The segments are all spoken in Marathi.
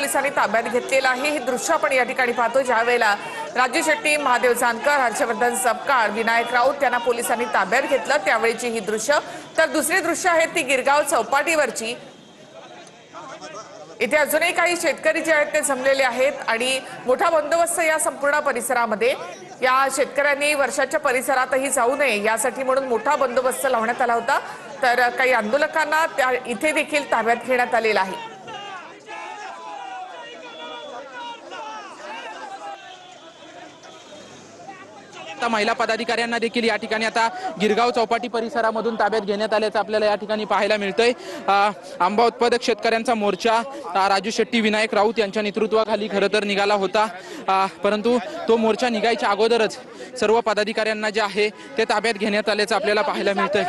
पोलिसांनी ताब्यात घेतलेला आहे। हे दृश्य आपण या ठिकाणी पाहतो, ज्या वेळेला राजू शेट्टी, महादेव जानकर, हर्षवर्धन सपकाळ, विनायक राऊत यांना पोलिसांनी ताब्यात घेतलं त्यावेळीची ही दृश्य। तर दुसरी दृश्य आहेत ती गिरगाव चौपाटीवरची। इथे अजूनही काही शेतकरी जे आहेत ते जमलेले आहेत आणि मोठा बंदोबस्त या संपूर्ण परिसरामध्ये। या शेतकऱ्यांनी वर्षाच्या परिसरातही जाऊ नये यासाठी म्हणून मोठा बंदोबस्त लावण्यात आला होता। तर काही आंदोलकांना त्या इथे देखील ताब्यात घेण्यात आलेला आहे। महिला पदाधिकाऱ्यांना देखील या ठिकाणी आता गिरगाव चौपाटी परिसरामधून ताब्यात घेण्यात आल्याचं आपल्याला या ठिकाणी पाहायला मिळतंय। आंबा उत्पादक शेतकऱ्यांचा मोर्चा राजू शेट्टी, विनायक राऊत यांच्या नेतृत्वाखाली खरं तर निघाला होता, परंतु तो मोर्चा निघायच्या अगोदरच सर्व पदाधिकाऱ्यांना जे आहे ते ताब्यात घेण्यात आल्याचं आपल्याला पाहायला मिळतंय।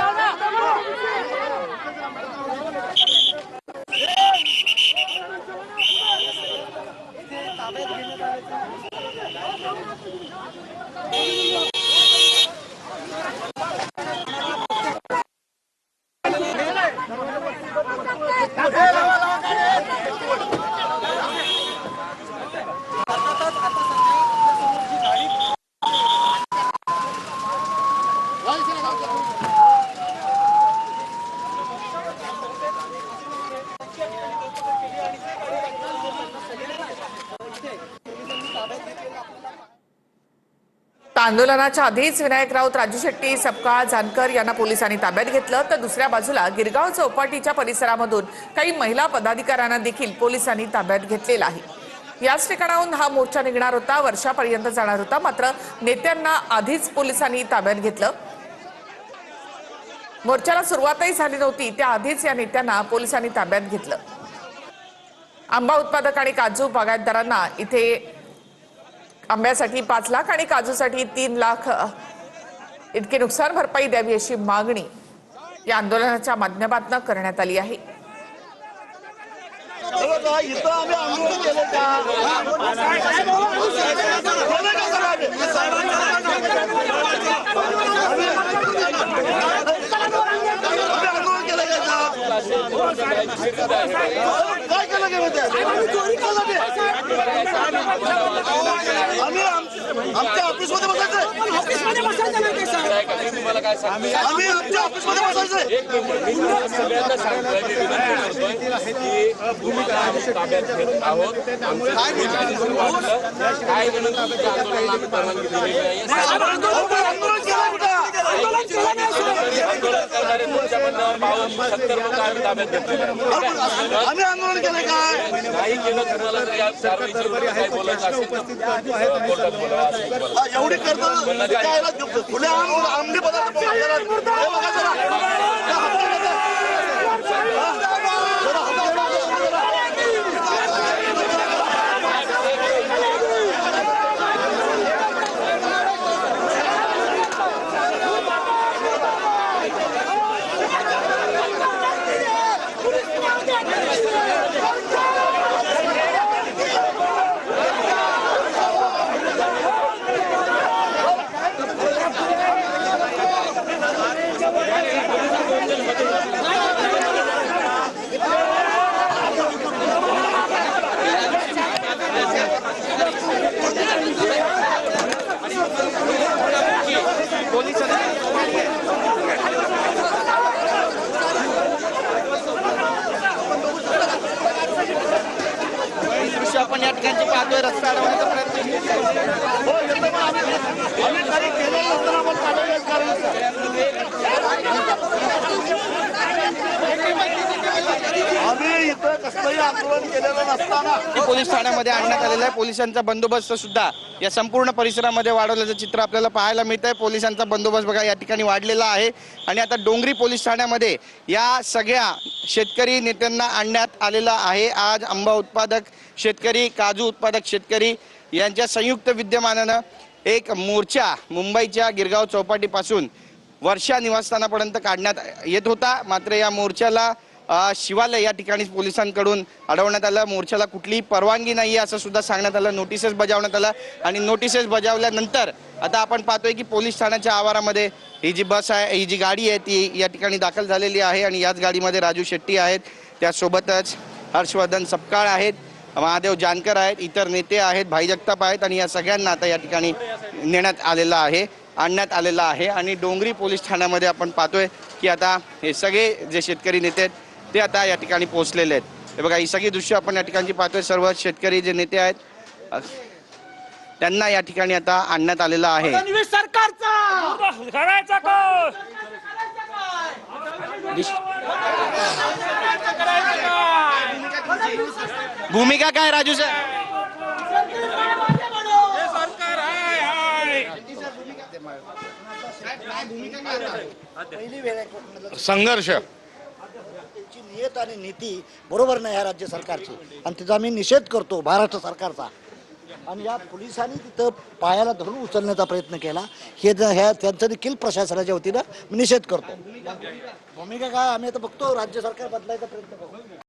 आंदोलनाच्या आधीच विनायक राऊत, राजू शेट्टी, सपकाळ, जानकर यांना पोलिसांनी ताब्यात घेतलं। तर दुसऱ्या बाजूला गिरगाव चौपाटीच्या परिसरामधून काही महिला पदाधिकाऱ्यांना देखील पोलिसांनी ताब्यात घेतलेला आहे। याच ठिकाणाहून हा मोर्चा निघणार होता, वर्षापर्यंत जाणार होता, मात्र नेत्यांना आधीच पोलिसांनी ताब्यात घेतलं। मोर्चाला सुरुवातही झाली नव्हती त्याआधीच या नेत्यांना पोलिसांनी ताब्यात घेतलं। आंबा उत्पादक आणि काजू बागायतदारांना इथे आंब्यासाठी 5 लाख आणि काजूसाठी 3 लाख इतकी नुकसान भरपाई द्यावी अशी मागणी या आंदोलनाच्या माध्यमातून करण्यात आली आहे। आमच्या ऑफिसमध्ये बसायचं नाही सर, आम्ही आमच्या ऑफिसमध्ये बसायचं। सगळ्यांना भूमिका ताब्यात घेत आहोत। काय विनंती आंदोलनाला आम्ही परवानगी दिलेली आम्ही आंदोलन केलं काय नाही केलं तुम्हाला या कारवाईची बोलायचं असेल एवढी करतो खुले आमली पदार्थ आपण या ठिकाणी पाहतोय, रस्ता अडवण्याचा प्रयत्न पोलीस ठाण्यामध्ये आणण्यात आलेला आहे। पोलिसांचा बंदोबस्त सुद्धा या संपूर्ण परिसरामध्ये वाढवल्याचं चित्र आपल्याला पाहायला मिळत आहे। पोलिसांचा बंदोबस्त बघा या ठिकाणी वाढलेला आहे आणि आता डोंगरी पोलीस ठाण्यामध्ये या सगळ्या शेतकरी नेत्यांना आणण्यात आलेला आहे। आज आंबा उत्पादक शेतकरी, काजू उत्पादक शेतकरी यांच्या संयुक्त विद्यमानानं एक मोर्चा मुंबईच्या गिरगाव चौपाटीपासून वर्षा निवासस्थानापर्यंत काढण्यात येत होता, मात्र या मोर्चाला शिवालय या ठिकाणी पोलिसांकडून अडवण्यात आलं। मोर्चाला कुठलीही परवानगी नाही आहे असं सुद्धा सांगण्यात आलं। नोटिसेस बजावण्यात आलं आणि नोटिसेस बजावल्यानंतर आता आपण पाहतोय की पोलीस ठाण्याच्या आवारामध्ये ही जी बस आहे, ही जी गाडी आहे ती या ठिकाणी दाखल झालेली आहे आणि याच गाडीमध्ये राजू शेट्टी आहेत, त्यासोबतच हर्षवर्धन सपकाळ आहेत महादेव जानकर आहेत, इतर नेते आहेत, भाई जगताप आहेत आणि या सगळ्यांना आता या ठिकाणी आणण्यात आलेला आहे आणि डोंगरी पोलीस ठाण्यामध्ये आपण पाहतोय की आता हे सगळे जे शेतकरी नेते आहेत ते आता या ठिकाणी पोहोचलेले आहेत. हे बघा, ही सगळी दृश्य आपण या ठिकाणी पाहतोय. सर्व शेतकरी जे नेते आहेत त्यांना या ठिकाणी आता आणण्यात आलेलं आहे. फडणवीस सरकारचा करायचा का भूमिका काय राजू सर? संघर्ष त्यांची नियत आणि नीती बरोबर नाही ह्या राज्य सरकारची आणि तिचा आम्ही निषेध करतो महाराष्ट्र सरकारचा. आणि या पोलिसांनी तिथं पायाला धरून उचलण्याचा प्रयत्न केला ह्या त्यांचा देखील प्रशासनाच्या वतीनं मी निषेध करतो. भूमिका काय आम्ही आता बघतो राज्य सरकार बदलायचा प्रयत्न करतो.